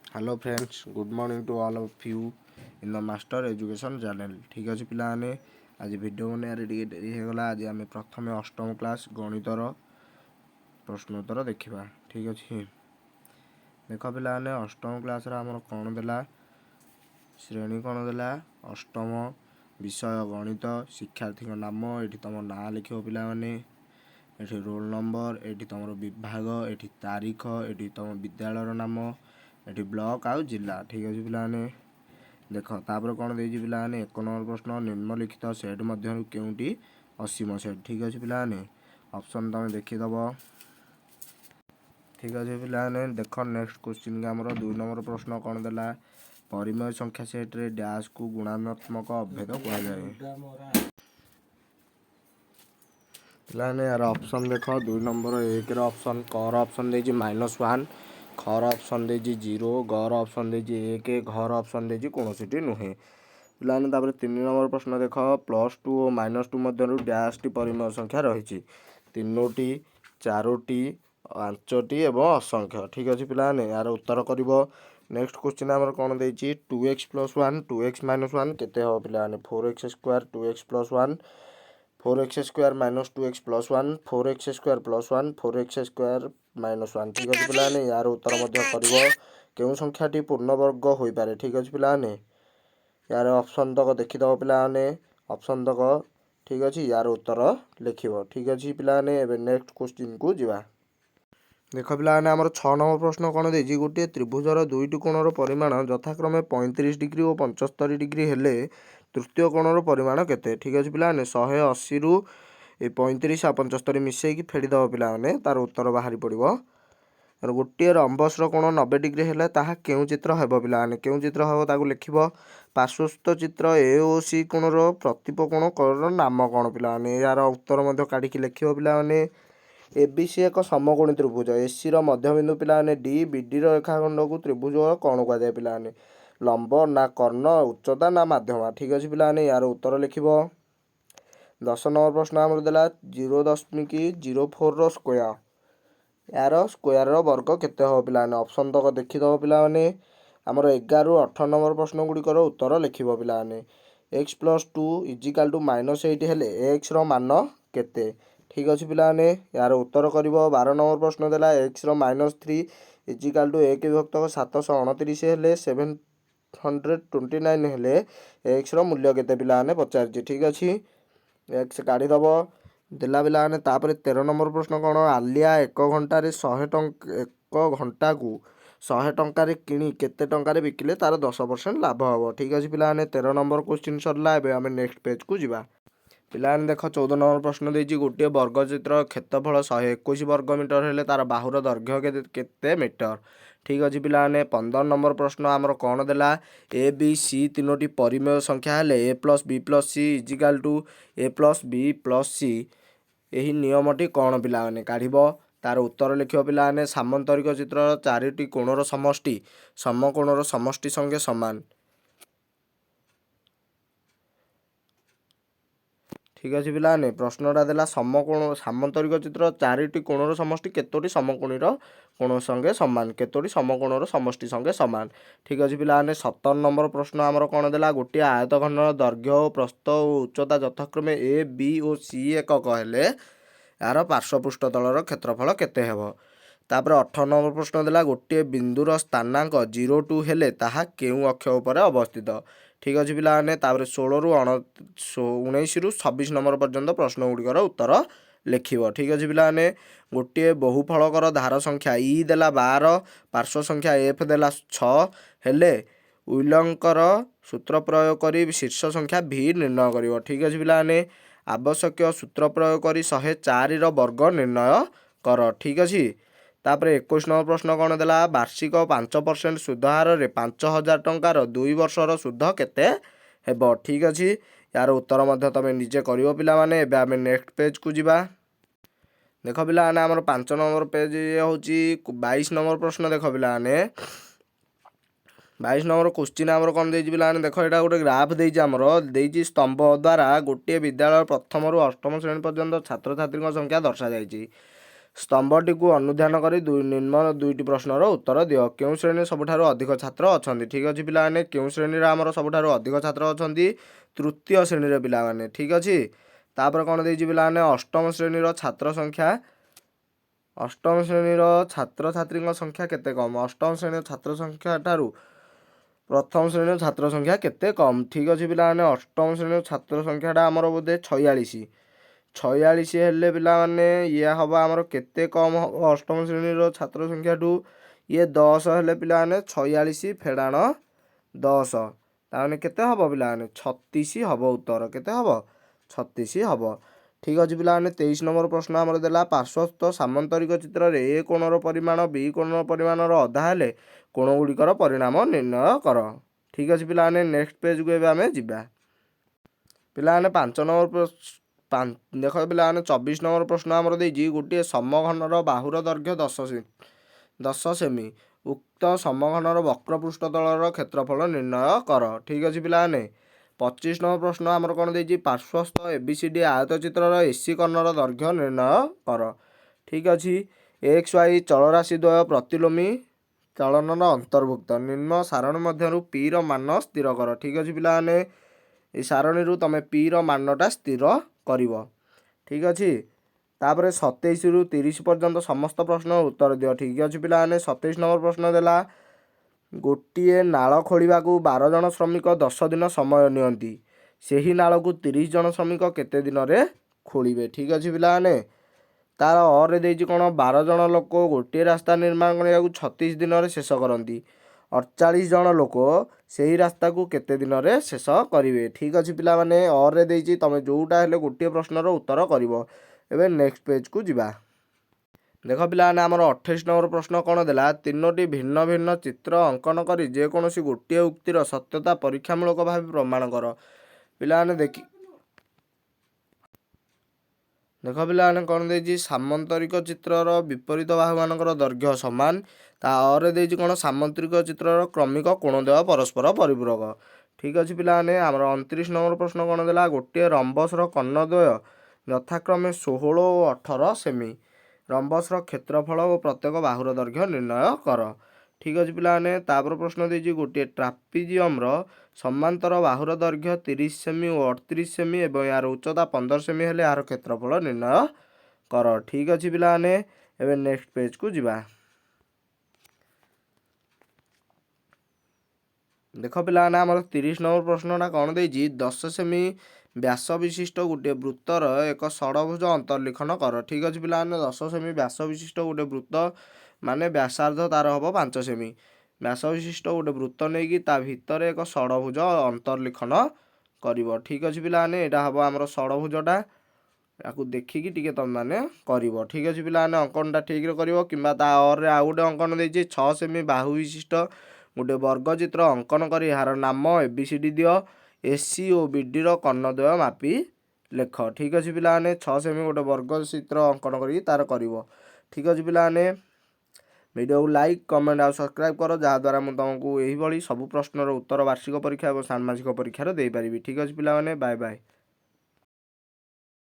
Hello friends, good morning to all of you in the master education channel. ठीक अच्छे पाने आज video बनैयारे dairy होगा। आज आम प्रथम अष्टम क्लास गणितर प्रश्नोत्तर देखा। ठीक अच्छे देख पाने अष्टम क्लास आमर कौन देला श्रेणी कौन देला अष्टम विषय गणित शिक्षार्थी नाम ये तुम ना लिख पाने ये रोल नंबर ये तुम विभाग ये तारीख ये तुम विद्यालय नाम ये ब्लॉक आउ जिला। ठीक अच्छे पाने देख तापर कौन दे पाने 1 नंबर प्रश्न निम्नलिखित सेट मध्य केउटी असीम सेट। ठीक अच्छे पाने ऑप्शन तुम देखीदब। ठीक अच्छे पाने देख नेक्स्ट क्वेश्चन के आमर 2 नंबर प्रश्न कौन देला परिमेय संख्या सेट रे डैश को गुणात्मक अभेद कहुए। पाने यार ऑप्शन देख 2 नंबर 1 ऑप्शन कर ऑप्शन दे -1 खर ऑप्शन दे 0 गर ऑप्शन दे 1 घर ऑप्शन दे कौन सी नुहे। पाने 3 नंबर प्रश्न देख +2 और -2 मध्य डैश टी परिमेय संख्या रही 3टी 4टी 5टी एवं असंख्य। ठीक अच्छे पाने यार उत्तर कर। नेक्स्ट क्वेश्चन आम कौन दे 2x + 1 2x - 1 केते हो पाने 4x² 2x + 1 4x² - 2x + 1 4x² + 1 4x² -1। ठीक अच्छे पाने यार उत्तर क्यों संख्याटी पूर्णवर्ग हो पारे। ठीक अच्छे पाने यार ऑप्शन तक देखीदब पाने ऑप्शन तक। ठीक अच्छे यार उत्तर लिख। ठीक अच्छे पाने नेक्स्ट क्वेश्चन को जीवा। देख पाने आमर 6 नंबर प्रश्न कौन दे गोटे त्रिभुजर दुईटी कोणर परिमाण यथाक्रमे 35 डिग्री और 75 डिग्री हेले तृतीय कोणर परिमाण केते। ठीक अच्छे पाने 180 रु 35 आ 75 मिसेक फेड़ीदब पाने तार उत्तर बाहरी पड़ो। गोटे रंबसर कोण 90 डिग्री है ताहा केउं चित्र हेब पाने केउं चित्र हेब ताकू लिख पार्श्वस्थ चित्र ए ओ सी कोणर प्रतिप कोण नाम कौन पाने यार उत्तर काढ़ी लिख पाने। एबीसी एक समकोणी त्रिभुज एसी मध्यबिंदु पाने डी बीडी रेखाखंड को त्रिभुज कौन कहुए पाने लंब ना कर्ण उच्चता ना माध्यम। ठीक अच्छे पाने यार उत्तर लिख। 10 नंबर प्रश्न आम देला 0.04 स्क्वायर यार स्क्वायर वर्ग केते हो पाने ऑप्शन तक देखीदब पाने आमर 11 ରୁ 18 नंबर प्रश्न गुड़िकर उत्तर लिख पाने x + 2 = -8 हेले x मान केते। ठीक अच्छे पाने यार उत्तर कर। 12 नंबर प्रश्न देला x -3 = 1 विभक्त 729 हेले 729 हेले x मूल्य केते पाने पचार। ठीक अच्छे एक्स काढ़ीदब देला पाने। 13 नंबर प्रश्न कौन आलिया 1 घंटे 100 घंटा को 100 टंकार किणी केते टंकार बिकिले तार 10% लाभ हम। ठीक अच्छे पाने 13 नंबर क्वेश्चन सरला। आम नेक्स्ट पेज को जीवा। पाने देख 14 नंबर प्रश्न दे गोटे वर्गचित्र क्षेत्रफल 121 वर्ग मीटर हेले तार बाहुर दैर्घ्य केते मीटर। ठीक अच्छे पाने 15 नंबर प्रश्न आमर कौन देला ए बी सी तीनोटी परिमेय संख्या हेले a + b + c = a + b + c यही नियमटी कौन पाने काढ़ तार उत्तर लिख पाने सामंतरिक चित्र 4टी कोणर समष्टि समकोणर समष्टि संगे समान। ठीक अच्छे पाने प्रश्नटा देला समकोण सामंतरिक चित्र 4टी कोणर समष्टि केतोटी समकोणीर कोण संगे समान केतोटी समकोणर समष्टि संगे समान। ठीक अच्छे पाने 17 नंबर प्रश्न आमर कौन देला गोटे आयतखंडर दैर्घ्य और प्रस्थ और उच्चता यथाक्रमे ए बी और सी एकक हेले यार पार्श्वपृष्ठ तलर क्षेत्रफल केते हेब। तापर 18 नंबर प्रश्न देला गोटे बिंदुर स्थानांक 0 2 हेले ताहा केउं अक्ष उपर अवस्थित। ठीक अच्छे पाने 16 ରୁ 19 ରୁ 26 नंबर पर्यंत प्रश्न गुड़िकर उत्तर लिख। ठीक अच्छे पाने गोटे बहुफलकर धार संख्या ई देला 12 पार्श्व संख्या एफ देला 6 हेले उइलर सूत्र प्रयोग कर शीर्ष संख्या भी निर्णय कर। ठीक अच्छे पाने आवश्यक सूत्र प्रयोग कर 104 वर्ग निर्णय कर। ठीक अच्छे तापर 21 नंबर प्रश्न कौन देला वार्षिक 5% सुध हार 5000 टंकार 2 वर्षर सुध केते हेब। ठीक अच्छे यार उत्तर मध्य तुम निजे कर पाने। आम नेक्स्ट पेज को जीवा। देख पाने आमर 5 नंबर पेज हूँ 22 नंबर प्रश्न। देख पाने 22 नंबर क्वेश्चन आमर कौन दे पाने देख यहाँ गोटे ग्राफ देमर स्तंभ द्वारा गोटे विद्यालय प्रथम ରୁ 8म श्रेणी पर्यंत छात्र छात्री संख्या दर्शा जाइए। स्तंभटीକୁ अनुध्यान करी निम्न दुईटी प्रश्नर उत्तर दियो। केउं श्रेणी सबुठारु अधिक छात्र अछंती? ठीक अछि पिलाने, केउं श्रेणी रे हमर सबुठारु अधिक छात्र अछंती? तृतीय श्रेणी रे पिलाने। ठीक अछि। तापर कोन देइछि पिलाने, अष्टम श्रेणी रो छात्र संख्या, अष्टम श्रेणी रो छात्र छात्री संख्या केते कम? अष्टम श्रेणी छात्र संख्या ठारू प्रथम श्रेणी छात्र संख्या केते कम? ठीक अछि पिलाने, अष्टम श्रेणी छात्र संख्याटा हमर बोधे 46। 46 हेले पिलाने ये हवा हमर केते कम हबो अष्टम श्रेणी छात्र संख्या ठू? ये 10 हेले पिलाने 46 फेडाण 10 ताने केते हबो पिलाने? 36 हबो। उत्तर केते हबो? 36 हबो। ठीक अछि पिलाने, 23 नंबर प्रश्न हमर देला पार्श्वस्थ सामान्तरिक चित्र रे ए कोणर परिमाण बी कोणर परिमाणर अधा हेले कोण गुड़िकर परिणाम निर्णय कर। ठीक अछि पिलाने, नेक्स्ट पेज को एबे हमें जिबा। पिलाने 5 नंबर देख पिलाने 24 नंबर प्रश्न हमर देइछि, गोटे समघनर बाहुर दैर्घ्य 10 सेमी, उक्त समघनर वक्र पृष्ठ तलर क्षेत्रफल निर्णय कर। ठीक अछि पिलाने, 25 नंबर प्रश्न हमर कोन देइछि, पार्श्वस्थ एबीसीडी आयत चित्रर एसी कर्णर दैर्घ्य निर्णय कर। ठीक अछि। एक्स वाई चलराशि द्वय प्रतिलोमी चलनर अंतर्भुक्त निम्न सारणी मध्यरु पी र मान स्थिर कर। ठीक अछि पिलाने, ए सारणी रु तमे पी र मानटा स्थिर करिवो। ठीक अछि। तापरे 27 रु 30 पर्यंत समस्त प्रश्न उत्तर दियो। ठीक अछि पिलाने, 27 नंबर प्रश्न देला, गोटिए नाଳ खोलिबाकू 12 जन श्रमिक 10 दिन समय नियंती, सेही नाଳ को 30 जन श्रमिक केते दिन रे खोलिबे? ठीक अछि पिलाने, तार और देइछि कोन 12 जन लोक गोटिए रास्ता निर्माण करियाकू 36 दिन रे शेष करंती, 48 जन लोक सेही रास्ता को केते दिन रे शेष करिवे? ठीक अछि पिला माने, और रे देइछि तमे जोउटा हेले गोटिए प्रश्नर उत्तर करिवो। एबे नेक्स्ट पेज को जिबा। देख पिलाने हमर 28 नंबर प्रश्न कोन देला, तीनोटी भिन्न भिन्न चित्र अंकन करी जे कोनोसी गोटिए उक्तिर सत्यता परीक्षामूलक भाव प्रमाण कर। पिलाने देखि देख पिलाने कोन देइछि, सामान्तरिक चित्रर विपरीत बाहु मानकर दैर्घ्य समान, ता और देइछि कोन सामान्तरिक चित्रर क्रमिक कोणद्वय परस्पर परिपूरक। ठीक अछि पिलाने, हमर 29 नंबर प्रश्न कोन देला, गोटिए रम्बसर कर्णद्वय यथाक्रमे 16 और 18 सेमी, रम्बसर क्षेत्रफल और प्रत्येक बाहुर दैर्घ्य निर्णय कर। ठीक अछि पिलाने, तापर प्रश्न देइछि, गोटिए ट्रापिजियम रो समांतर बाहुर दैर्घ्य 30 सेमी और 38 सेमी एवं यार उच्चता 15 सेमी हेले यार क्षेत्रफल निर्णय कर। ठीक अछि पिलाने, एबे नेक्स्ट पेज को जिबा। देख पिलाने हमर 30 नंबर प्रश्नटा कोन देइछि, 10 सेमी व्यास विशिष्ट गोटे वृत्तर एक षडभुज अंतर्लिखन कर। ठीक अछि पिलाने, 10 सेमी व्यास विशिष्ट गोटे वृत्त माने व्यासार्ध तार हबो 5 सेमी, व्यास विशिष्ट गोटे वृत्त नेकी ता भितर एक षडभुज अंतर्लिखन करिवो। ठीक अछि पिलाने, एटा हबो हमर षडभुजटा, याकू देखिकी टिके तम माने करिवो। ठीक अछि पिलाने, अंकनटा ठीक रे करिवो, किंबा ता और रे आ गोटे अंकन देइछि 6 सेमी बाहु विशिष्ट गोटे वर्ग चित्र अंकन करी यार नाम एबीसीडी दियो, एसी और बीडी रो कर्णद्वय मापी लेख। ठीक अछि पिलाने, 6 सेमी गोटे वर्ग चित्र अंकन करी तार करिवो। ठीक अछि पिलाने, वीडियो को लाइक कमेंट और सब्सक्राइब करो, जहाँ द्वारा मु तुमको एही भली सब प्रश्नर उत्तर वार्षिक परीक्षा और षाण्मासिक परीक्षा रे देई परिबी। ठीक अछि पिलाने, बाय बाय।